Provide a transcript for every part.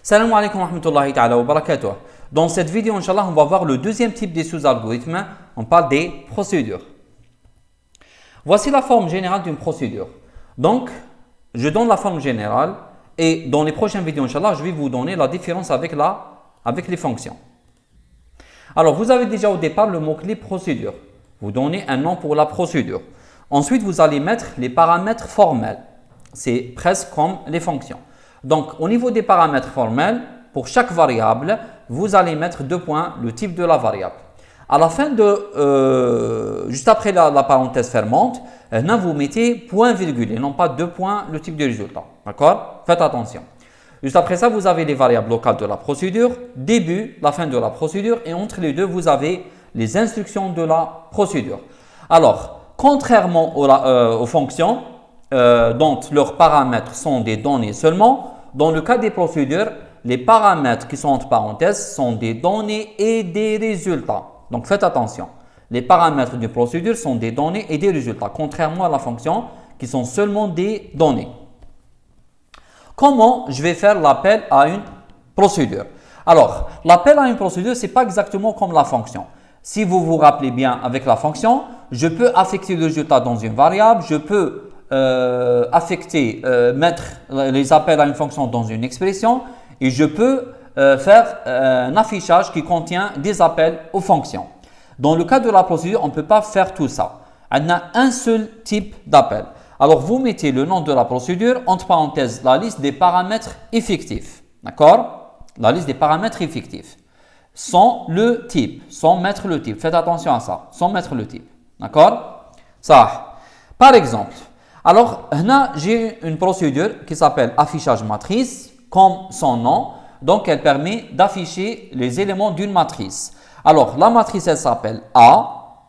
Salam alaikum wa rahmatullahi ta'ala wa barakatuh. Dans cette vidéo, Inch'Allah, on va voir le deuxième type des sous-algorithmes. On parle des procédures. Voici la forme générale d'une procédure. Donc, je donne la forme générale et dans les prochaines vidéos, Inch'Allah, je vais vous donner la différence avec les fonctions. Alors, vous avez déjà au départ le mot-clé procédure. Vous donnez un nom pour la procédure. Ensuite, vous allez mettre les paramètres formels. C'est presque comme les fonctions. Donc, au niveau des paramètres formels, pour chaque variable, vous allez mettre 2 points, le type de la variable. À la fin juste après la parenthèse fermante, là, vous mettez point virgule et non pas 2 points, le type de résultat. D'accord? Faites attention. Juste après ça, vous avez les variables locales de la procédure, début, la fin de la procédure, et entre les deux, vous avez les instructions de la procédure. Alors, contrairement aux fonctions, dont leurs paramètres sont des données seulement, dans le cas des procédures, les paramètres qui sont entre parenthèses sont des données et des résultats. Donc, faites attention. Les paramètres d'une procédure sont des données et des résultats, contrairement à la fonction qui sont seulement des données. Comment je vais faire l'appel à une procédure? Alors, l'appel à une procédure, ce n'est pas exactement comme la fonction. Si vous vous rappelez bien avec la fonction, je peux affecter le résultat dans une variable, je peux mettre les appels à une fonction dans une expression et je peux faire un affichage qui contient des appels aux fonctions. Dans le cas de la procédure, on ne peut pas faire tout ça. On a un seul type d'appel. Alors, vous mettez le nom de la procédure, entre parenthèses, la liste des paramètres effectifs. D'accord? La liste des paramètres effectifs. Sans le type, sans mettre le type. Faites attention à ça, sans mettre le type. D'accord? Ça. Par exemple, alors, là, j'ai une procédure qui s'appelle affichage matrice, comme son nom. Donc, elle permet d'afficher les éléments d'une matrice. Alors, la matrice, elle s'appelle A.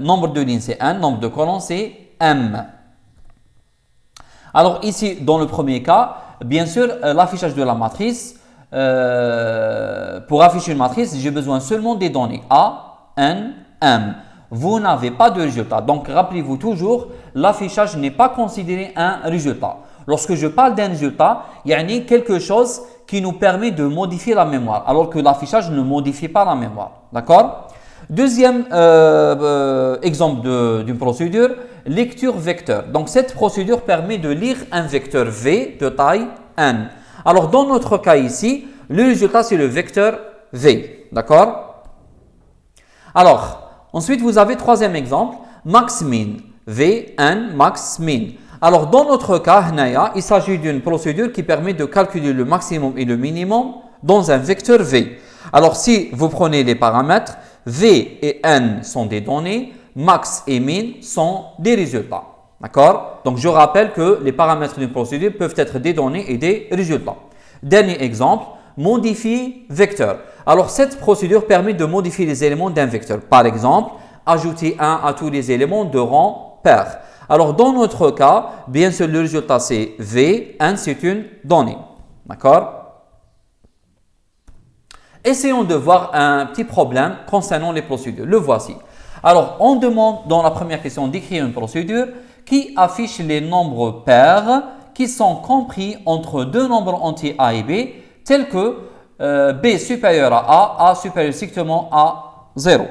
Nombre de lignes, c'est N. Nombre de colonnes, c'est M. Alors, ici, dans le premier cas, bien sûr, l'affichage de la matrice, pour afficher une matrice, j'ai besoin seulement des données A, N, M. Vous n'avez pas de résultat. Donc, rappelez-vous toujours, l'affichage n'est pas considéré un résultat. Lorsque je parle d'un résultat, il y a quelque chose qui nous permet de modifier la mémoire, alors que l'affichage ne modifie pas la mémoire. D'accord? Deuxième exemple d'une procédure, lecture vecteur. Donc, cette procédure permet de lire un vecteur V de taille N. Alors, dans notre cas ici, le résultat, c'est le vecteur V. D'accord? Alors, ensuite, vous avez troisième exemple, max-min, V, N, max-min. Alors, dans notre cas, il s'agit d'une procédure qui permet de calculer le maximum et le minimum dans un vecteur V. Alors, si vous prenez les paramètres, V et N sont des données, max et min sont des résultats. D'accord? Donc, je rappelle que les paramètres d'une procédure peuvent être des données et des résultats. Dernier exemple, modifie vecteur. Alors, cette procédure permet de modifier les éléments d'un vecteur. Par exemple, ajouter 1 à tous les éléments de rang pair. Alors, dans notre cas, bien sûr, le résultat c'est V, N c'est une donnée. D'accord? Essayons de voir un petit problème concernant les procédures. Le voici. Alors, on demande dans la première question d'écrire une procédure qui affiche les nombres pairs qui sont compris entre deux nombres entiers A et B, tels que B supérieur à A supérieur strictement à 0.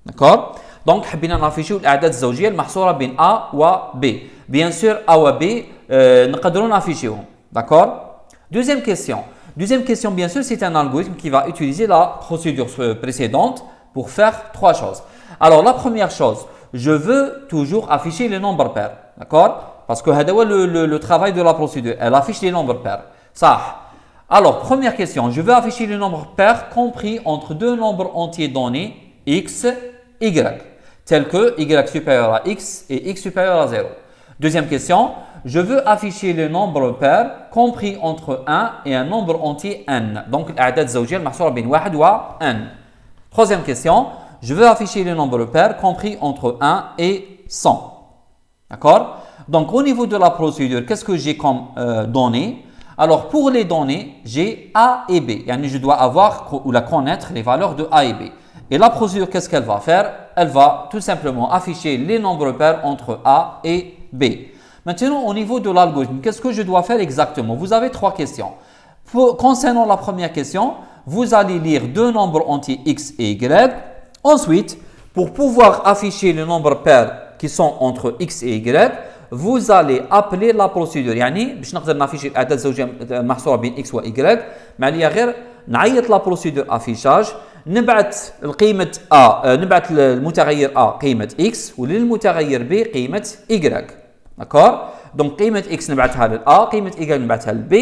D'accord? Donc, حبينا نافيشيو الأعداد الزوجية المحصورة بين A و B. Bien sûr, A و B نقدروا نافيشيوهم. D'accord? Deuxième question, bien sûr, c'est un algorithme qui va utiliser la procédure précédente pour faire 3 choses. Alors, la première chose, je veux toujours afficher les nombres pairs. D'accord? Parce que c'est le travail de la procédure. Elle affiche les nombres pairs. Ça. Alors, première question, je veux afficher les nombres pairs compris entre deux nombres entiers donnés, x, y, tels que y supérieur à x et x supérieur à 0. Deuxième question, je veux afficher les nombres pairs compris entre 1 et un nombre entier n. Donc, l'a'dad zawjiyya al-mahsoura bin 1 wa n. Troisième question, je veux afficher les nombres pairs compris entre 1 et 100. D'accord? Donc, au niveau de la procédure, qu'est-ce que j'ai comme données? Alors, pour les données, j'ai A et B. Je dois avoir ou connaître les valeurs de A et B. Et la procédure, qu'est-ce qu'elle va faire? Elle va tout simplement afficher les nombres pairs entre A et B. Maintenant, au niveau de l'algorithme, qu'est-ce que je dois faire exactement? Vous avez 3 questions. Concernant la première question, vous allez lire deux nombres entiers x et y. Ensuite, pour pouvoir afficher les nombres pairs qui sont entre x et y, vous allez appeler la procédure. يعني باش نقدر نافيشي الاعداد الزوجيه المحصوره بين x و y معناها غير نعيط لا بروسيدور افيشاج نبعث القيمه نبعث المتغير a قيمه x وللمتغير b قيمه y. D'accord? Donc قيمه x نبعثها لل a قيمه y نبعثها لل b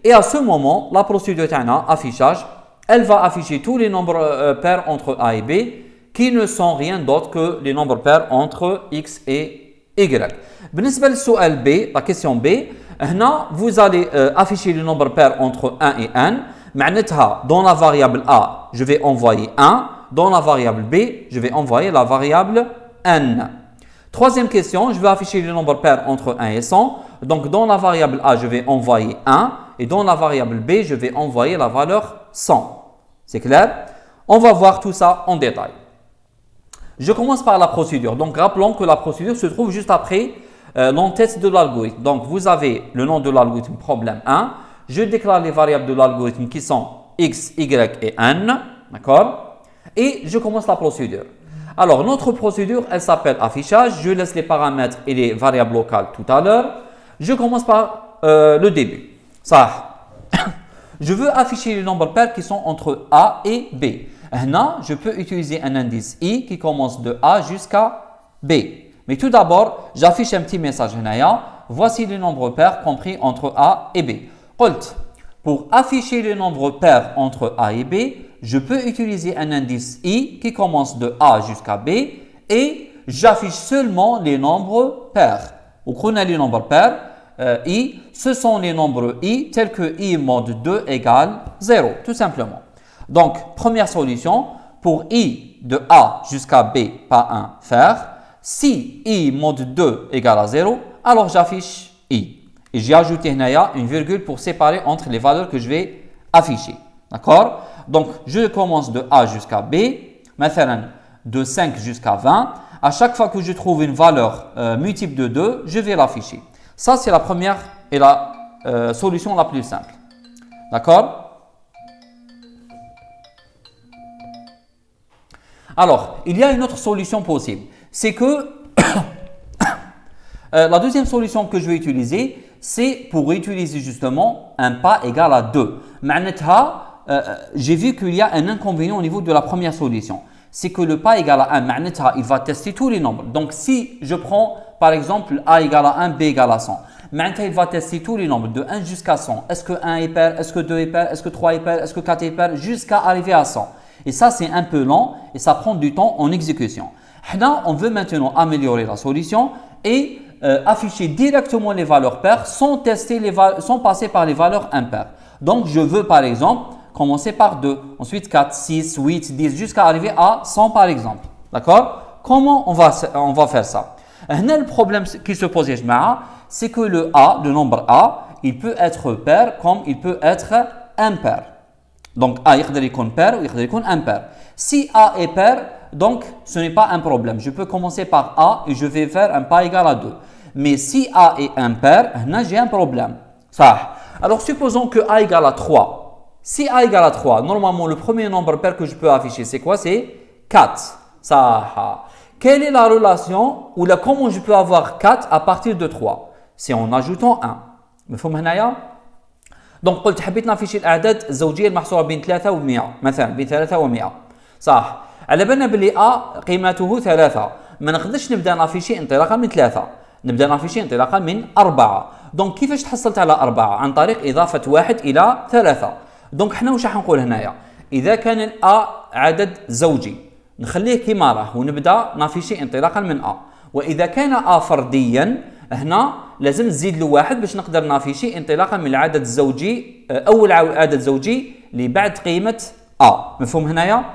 et à ce moment la procédure تاعنا affichage elle va afficher tous les nombres pairs entre a et b qui ne sont rien d'autre que les nombres pairs entre x et y. بالنسبة للسؤال B, la question B, هنا vous allez afficher le nombre pair entre 1 et n. معناتها dans la variable A, je vais envoyer 1. Dans la variable B, je vais envoyer la variable n. Troisième question, je vais afficher le nombre pair entre 1 et 100. Donc dans la variable A, je vais envoyer 1. Et dans la variable B, je vais envoyer la valeur 100. C'est clair? On va voir tout ça en détail. Je commence par la procédure. Donc, rappelons que la procédure se trouve juste après l'entête de l'algorithme. Donc, vous avez le nom de l'algorithme problème 1. Je déclare les variables de l'algorithme qui sont x, y et n. D'accord? Et je commence la procédure. Alors, notre procédure, elle s'appelle affichage. Je laisse les paramètres et les variables locales tout à l'heure. Je commence par le début. Ça. Je veux afficher les nombres pairs qui sont entre A et B. Là, je peux utiliser un indice i qui commence de A jusqu'à B. Mais tout d'abord, j'affiche un petit message. Voici les nombres pairs compris entre A et B. Pour afficher les nombres pairs entre A et B, je peux utiliser un indice i qui commence de A jusqu'à B et j'affiche seulement les nombres pairs. Ou qu'on a les nombres pairs, i, ce sont les nombres i tels que i mod 2 égale 0, tout simplement. Donc, première solution, pour i de A jusqu'à B, pas 1, faire. Si i mod 2 égale à 0, alors j'affiche i. Et j'ai ajouté une virgule pour séparer entre les valeurs que je vais afficher. D'accord? Donc, je commence de A jusqu'à B, maintenant de 5 jusqu'à 20. À chaque fois que je trouve une valeur multiple de 2, je vais l'afficher. Ça, c'est la première et la solution la plus simple. D'accord? Alors, il y a une autre solution possible. C'est que la deuxième solution que je vais utiliser, c'est pour utiliser justement un pas égal à 2. معناتها, j'ai vu qu'il y a un inconvénient au niveau de la première solution. C'est que le pas égal à 1, معناتها, il va tester tous les nombres. Donc, si je prends par exemple A égale à 1, B égale à 100, معناتها, il va tester tous les nombres de 1 jusqu'à 100. Est-ce que 1 est pair? Est-ce que 2 est pair? Est-ce que 3 est pair? Est-ce que 4 est pair? Jusqu'à arriver à 100. Et ça, c'est un peu lent et ça prend du temps en exécution. Là, on veut maintenant améliorer la solution et afficher directement les valeurs paires sans passer par les valeurs impaires. Donc, je veux par exemple commencer par 2, ensuite 4, 6, 8, 10, jusqu'à arriver à 100 par exemple. D'accord? Comment on va faire ça? Là, le problème qui se pose, c'est que le A, le nombre A, il peut être pair comme il peut être impair. Donc, A يقدر يكون pair ou يقدر يكون impair. Si A est pair, donc ce n'est pas un problème. Je peux commencer par A et je vais faire un pas égal à 2. Mais si A est impair, là j'ai un problème. Ça. Alors, supposons que A égale à 3. Si A égale à 3, normalement, le premier nombre pair que je peux afficher, c'est quoi? C'est 4. Ça. Quelle est la relation ou comment je peux avoir 4 à partir de 3? C'est en ajoutant 1. مفهوم هنايا؟ دونك قلت حبيت نافيشي الاعداد الزوجيه المحصوره بين 3 و 100 مثلا بين 3 و 100 صح على بالنا باللي ا قيمته 3 ما نقدرش نبدا نافيشي انطلاقا من 3 نبدا نافيشي انطلاقا من 4 دونك كيفاش تحصلت على 4 عن طريق اضافه 1 الى 3 دونك حنا واش راح نقول هنايا اذا كان ا عدد زوجي نخليه كما راه ونبدا نافيشي انطلاقا من ا واذا كان ا فرديا هنا لازم نزيد له واحد باش نقدر نافيشي انطلاقا من العدد الزوجي اول عدد زوجي اللي بعد قيمه ا مفهوم هنايا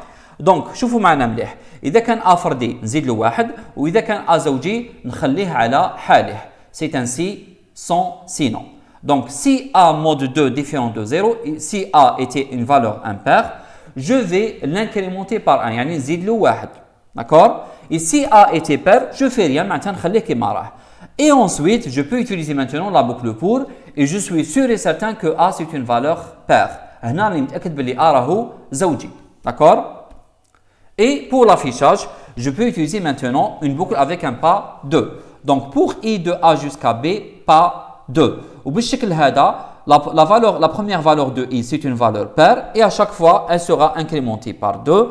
دونك شوفوا معنا مليح اذا كان ا فردي نزيد له واحد واذا كان ا زوجي نخليه على حاله سي انسي سون سينون دونك si a mode 2 différent de 0 si a était une valeur impaire je vais l'incrémenter par 1 يعني نزيد له واحد d'accord et si a était pair je fais rien معناتها نخليه كما راه. Et ensuite, je peux utiliser maintenant la boucle pour et je suis sûr et certain que A c'est une valeur paire. هنا اللي متأكد باللي A راهو زوجي. D'accord? Et pour l'affichage, je peux utiliser maintenant une boucle avec un pas 2. Donc pour I de A jusqu'à B, pas 2. وبالشكل هذا la première valeur de I c'est une valeur paire et à chaque fois elle sera incrémentée par 2.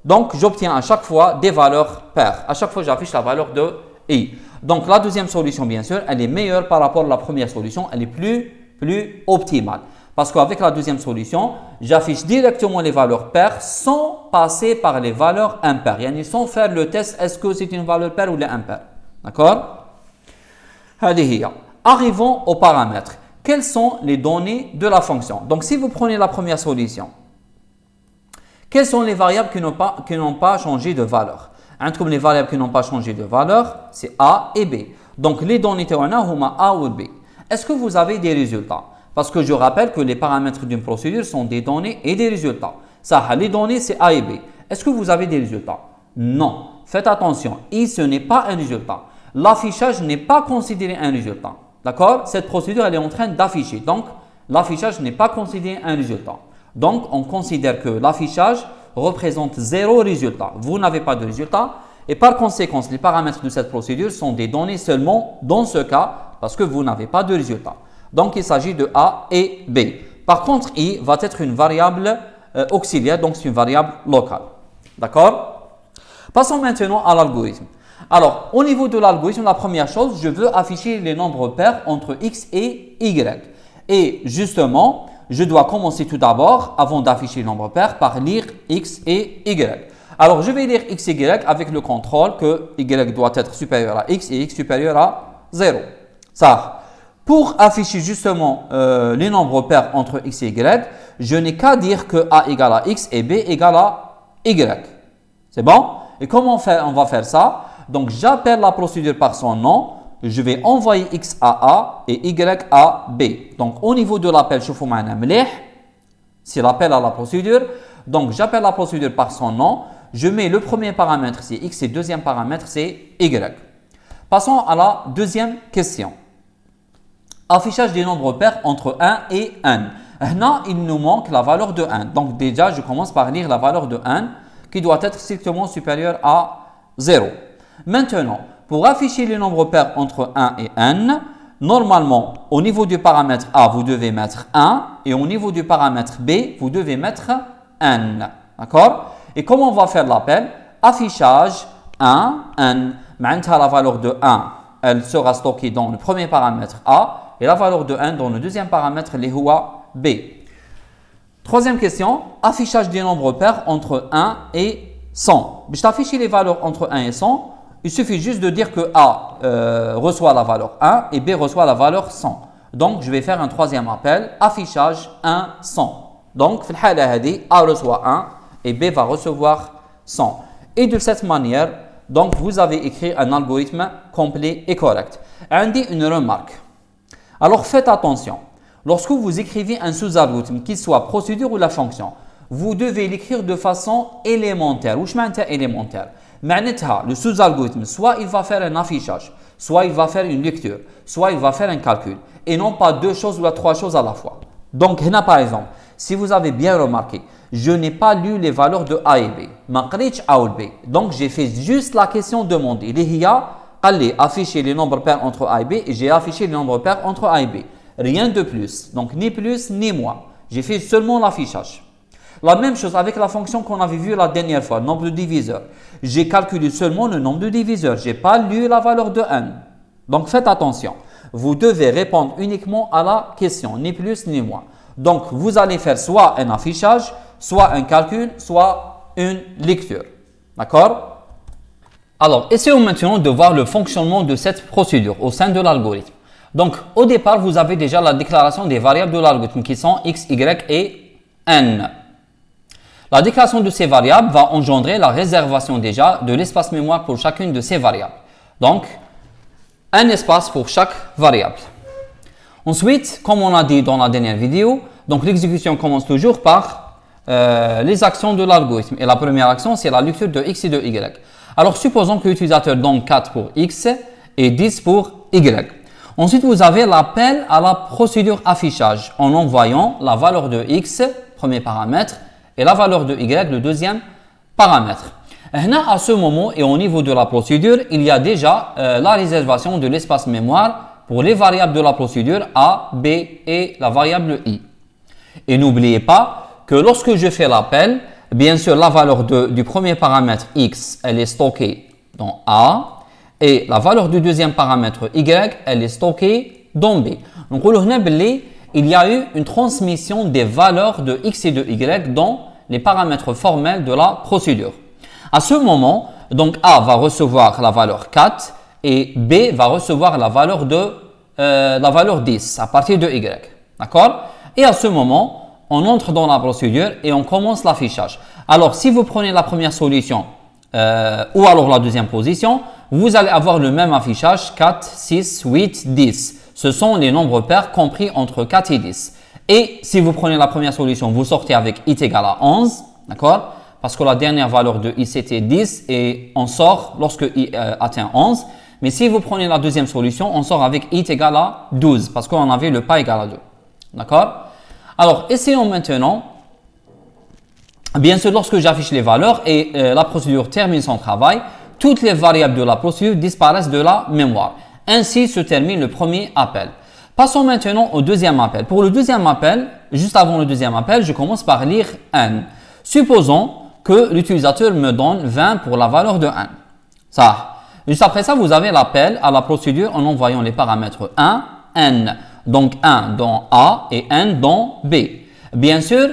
Donc j'obtiens à chaque fois des valeurs paires. À chaque fois j'affiche la valeur de I. Donc la deuxième solution bien sûr, elle est meilleure par rapport à la première solution, elle est plus optimale. Parce qu'avec la deuxième solution, j'affiche directement les valeurs paires sans passer par les valeurs impaires. Yani sans faire le test, est-ce que c'est une valeur paire ou les impaires. D'accord? Arrivons aux paramètres. Quelles sont les données de la fonction? Donc si vous prenez la première solution, quelles sont les variables qui n'ont pas changé de valeur? Comme les variables qui n'ont pas changé de valeur, c'est A et B. Donc les données sont A ou B. Est-ce que vous avez des résultats? Parce que je rappelle que les paramètres d'une procédure sont des données et des résultats. Ça, les données, c'est A et B. Est-ce que vous avez des résultats? Non. Faites attention, I, ce n'est pas un résultat. L'affichage n'est pas considéré un résultat. D'accord? Cette procédure, elle est en train d'afficher. Donc, l'affichage n'est pas considéré un résultat. Donc, on considère que l'affichage représente 0 résultat. Vous n'avez pas de résultat. Et par conséquent, les paramètres de cette procédure sont des données seulement dans ce cas parce que vous n'avez pas de résultat. Donc, il s'agit de A et B. Par contre, I va être une variable auxiliaire, donc c'est une variable locale. D'accord? Passons maintenant à l'algorithme. Alors, au niveau de l'algorithme, la première chose, je veux afficher les nombres pairs entre X et Y. Et justement, je dois commencer tout d'abord, avant d'afficher les nombres pairs, par lire X et Y. Alors, je vais lire X et Y avec le contrôle que Y doit être supérieur à X et X supérieur à 0. Ça. Pour afficher justement les nombres pairs entre X et Y, je n'ai qu'à dire que A égale à X et B égale à Y. C'est bon? Et comment on va faire ça? Donc, j'appelle la procédure par son nom. Je vais envoyer X à A et Y à B. Donc, au niveau de l'appel, c'est l'appel à la procédure. Donc, j'appelle la procédure par son nom. Je mets le premier paramètre, c'est X, et le deuxième paramètre, c'est Y. Passons à la deuxième question. Affichage des nombres pairs entre 1 et n. Là, il nous manque la valeur de n. Donc déjà, je commence par lire la valeur de n qui doit être strictement supérieure à 0. Maintenant, pour afficher les nombres pairs entre 1 et n, normalement, au niveau du paramètre A, vous devez mettre 1 et au niveau du paramètre B, vous devez mettre n. D'accord? Et comment on va faire l'appel? Affichage 1, n. Maintenant, la valeur de 1, elle sera stockée dans le premier paramètre A et la valeur de 1 dans le deuxième paramètre, les Hua B. Troisième question, affichage des nombres pairs entre 1 et 100. Je t'affiche les valeurs entre 1 et 100. Il suffit juste de dire que A reçoit la valeur 1 et B reçoit la valeur 100. Donc, je vais faire un troisième appel, affichage 1, 100. Donc, A reçoit 1 et B va recevoir 100. Et de cette manière, donc, vous avez écrit un algorithme complet et correct. Indi une remarque. Alors, faites attention. Lorsque vous écrivez un sous-algorithme, qu'il soit procédure ou la fonction, vous devez l'écrire de façon élémentaire. Ou élémentaire. Le sous-algorithme, soit il va faire un affichage, soit il va faire une lecture, soit il va faire un calcul. Et non pas deux choses ou trois choses à la fois. Donc, là, par exemple, si vous avez bien remarqué, je n'ai pas lu les valeurs de A et B. Donc, j'ai fait juste la question demandée. Il y a afficher les nombres pairs entre A et B et j'ai affiché les nombres pairs entre A et B. Rien de plus. Donc, ni plus ni moins. J'ai fait seulement l'affichage. La même chose avec la fonction qu'on avait vue la dernière fois, nombre de diviseurs. J'ai calculé seulement le nombre de diviseurs. Je n'ai pas lu la valeur de n. Donc, faites attention. Vous devez répondre uniquement à la question, ni plus ni moins. Donc, vous allez faire soit un affichage, soit un calcul, soit une lecture. D'accord? Alors, essayons maintenant de voir le fonctionnement de cette procédure au sein de l'algorithme. Donc, au départ, vous avez déjà la déclaration des variables de l'algorithme qui sont x, y et n. La déclaration de ces variables va engendrer la réservation déjà de l'espace mémoire pour chacune de ces variables. Donc, un espace pour chaque variable. Ensuite, comme on a dit dans la dernière vidéo, donc l'exécution commence toujours par les actions de l'algorithme. Et la première action, c'est la lecture de x et de y. Alors, supposons que l'utilisateur donne 4 pour x et 10 pour y. Ensuite, vous avez l'appel à la procédure affichage en envoyant la valeur de x, premier paramètre, et la valeur de y, le deuxième paramètre. À ce moment et au niveau de la procédure, il y a déjà la réservation de l'espace mémoire pour les variables de la procédure A, B et la variable I. Et n'oubliez pas que lorsque je fais l'appel, bien sûr, la valeur du premier paramètre x, elle est stockée dans A, et la valeur du deuxième paramètre y, elle est stockée dans B. Donc, il y a eu une transmission des valeurs de x et de y dans les paramètres formels de la procédure. À ce moment, donc A va recevoir la valeur 4 et B va recevoir la valeur 10 à partir de y. D'accord? Et à ce moment, on entre dans la procédure et on commence l'affichage. Alors, si vous prenez la première solution ou alors la deuxième position, vous allez avoir le même affichage 4, 6, 8, 10. Ce sont les nombres pairs compris entre 4 et 10. Et si vous prenez la première solution, vous sortez avec i égale à 11, d'accord? Parce que la dernière valeur de i c'était 10 et on sort lorsque i atteint 11. Mais si vous prenez la deuxième solution, on sort avec i égale à 12 parce qu'on avait le pas égal à 2. D'accord? Alors, essayons maintenant. Bien sûr, lorsque j'affiche les valeurs et la procédure termine son travail, toutes les variables de la procédure disparaissent de la mémoire. Ainsi se termine le premier appel. Passons maintenant au deuxième appel. Pour le deuxième appel, juste avant le deuxième appel, je commence par lire n. Supposons que l'utilisateur me donne 20 pour la valeur de n. Ça. Juste après ça, vous avez l'appel à la procédure en envoyant les paramètres 1, n. Donc 1 dans A et n dans B. Bien sûr,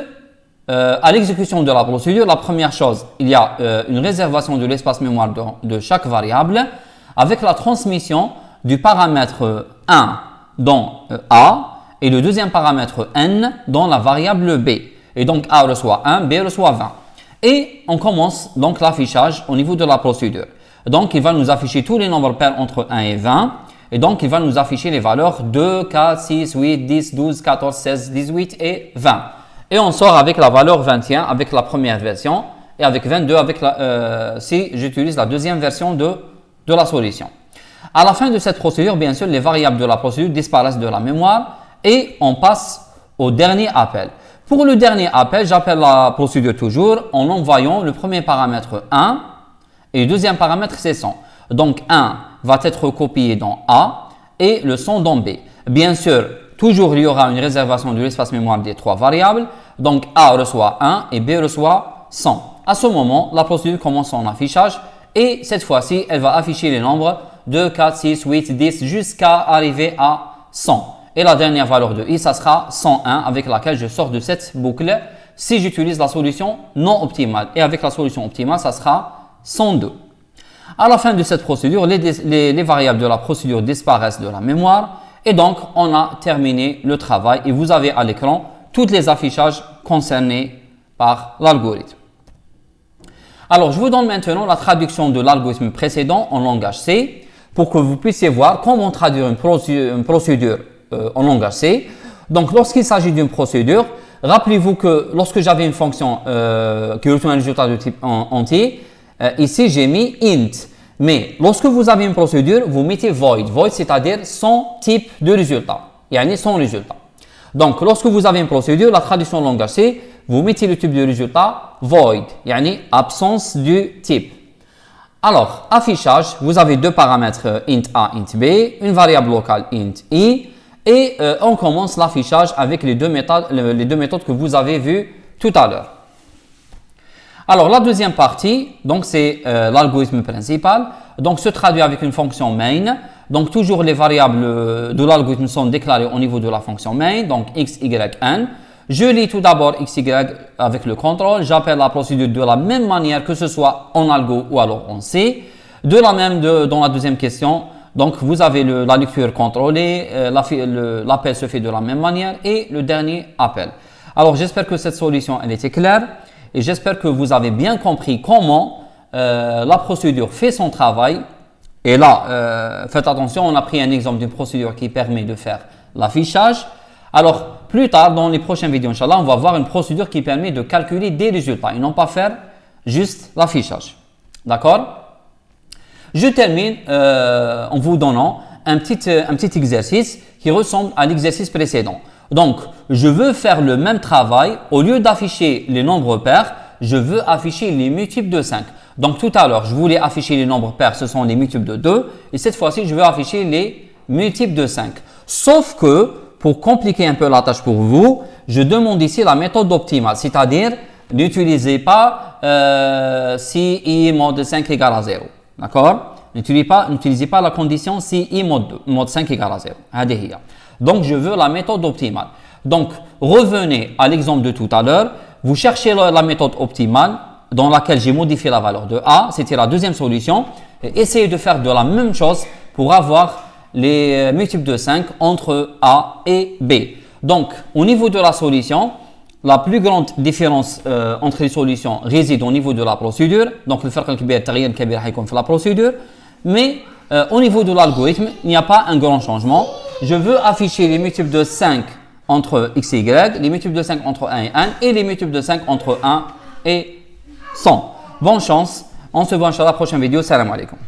à l'exécution de la procédure, la première chose, il y a une réservation de l'espace mémoire de chaque variable avec la transmission du paramètre 1 dans A et le deuxième paramètre n dans la variable B. Et donc A reçoit 1, B reçoit 20. Et on commence donc l'affichage au niveau de la procédure. Donc il va nous afficher tous les nombres pairs entre 1 et 20. Et donc il va nous afficher les valeurs 2, 4, 6, 8, 10, 12, 14, 16, 18 et 20. Et on sort avec la valeur 21 avec la première version et avec 22 avec si j'utilise la deuxième version de la solution. À la fin de cette procédure, bien sûr, les variables de la procédure disparaissent de la mémoire et on passe au dernier appel. Pour le dernier appel, j'appelle la procédure toujours en envoyant le premier paramètre 1 et le deuxième paramètre c'est 100. Donc 1 va être copié dans A et le 100 dans B. Bien sûr, toujours il y aura une réservation de l'espace mémoire des trois variables. Donc A reçoit 1 et B reçoit 100. À ce moment, la procédure commence son affichage et cette fois-ci, elle va afficher les nombres 2, 4, 6, 8, 10 jusqu'à arriver à 100. Et la dernière valeur de i, ça sera 101 avec laquelle je sors de cette boucle si j'utilise la solution non optimale. Et avec la solution optimale, ça sera 102. À la fin de cette procédure, les variables de la procédure disparaissent de la mémoire et donc on a terminé le travail et vous avez à l'écran tous les affichages concernés par l'algorithme. Alors, je vous donne maintenant la traduction de l'algorithme précédent en langage C pour que vous puissiez voir comment traduire une procédure en langage C. Donc, lorsqu'il s'agit d'une procédure, rappelez-vous que lorsque j'avais une fonction qui retourne un résultat de type entier, ici j'ai mis int. Mais lorsque vous avez une procédure, vous mettez void. Void, c'est-à-dire sans type de résultat. Yani sans résultat. Donc, lorsque vous avez une procédure, la traduction en langage C, vous mettez le type de résultat void, yani absence du type. Alors, affichage, vous avez deux paramètres int a, int b, une variable locale int i, et on commence l'affichage avec les deux méthodes que vous avez vues tout à l'heure. Alors, la deuxième partie, donc c'est l'algorithme principal, donc se traduit avec une fonction main. Donc, toujours les variables de l'algorithme sont déclarées au niveau de la fonction main, donc x, y, n. Je lis tout d'abord x, y avec le contrôle. J'appelle la procédure de la même manière que ce soit en algo ou alors en C. De la même dans la deuxième question, donc vous avez la lecture contrôlée, l'appel se fait de la même manière et le dernier appel. Alors, j'espère que cette solution elle était claire et j'espère que vous avez bien compris comment la procédure fait son travail. Et là, faites attention, on a pris un exemple d'une procédure qui permet de faire l'affichage. Alors, plus tard, dans les prochaines vidéos, Inch'Allah, on va voir une procédure qui permet de calculer des résultats et non pas faire juste l'affichage. D'accord? Je termine en vous donnant un petit exercice qui ressemble à l'exercice précédent. Donc, je veux faire le même travail. Au lieu d'afficher les nombres pairs, je veux afficher les multiples de 5. Donc, tout à l'heure, je voulais afficher les nombres pairs, ce sont les multiples de 2. Et cette fois-ci, je veux afficher les multiples de 5. Sauf que, pour compliquer un peu la tâche pour vous, je demande ici la méthode optimale. C'est-à-dire, n'utilisez pas si i mod 5 égale à 0. D'accord? N'utilisez pas la condition si i mod 5 égale à 0. Donc, je veux la méthode optimale. Donc, revenez à l'exemple de tout à l'heure. Vous cherchez la méthode optimale dans laquelle j'ai modifié la valeur de a. C'était la deuxième solution. Et essayez de faire de la même chose pour avoir les multiples de 5 entre a et b. Donc, au niveau de la solution, la plus grande différence entre les solutions réside au niveau de la procédure. Donc, le فرق الكبير التغيير الكبير هيكون في la procédure. Mais au niveau de l'algorithme, il n'y a pas un grand changement. Je veux afficher les multiples de 5 entre x et y, les multiples de 5 entre 1 et 1 et les multiples de 5 entre 1 et 100. Bonne chance. On se voit dans la prochaine vidéo. Salam alaikum.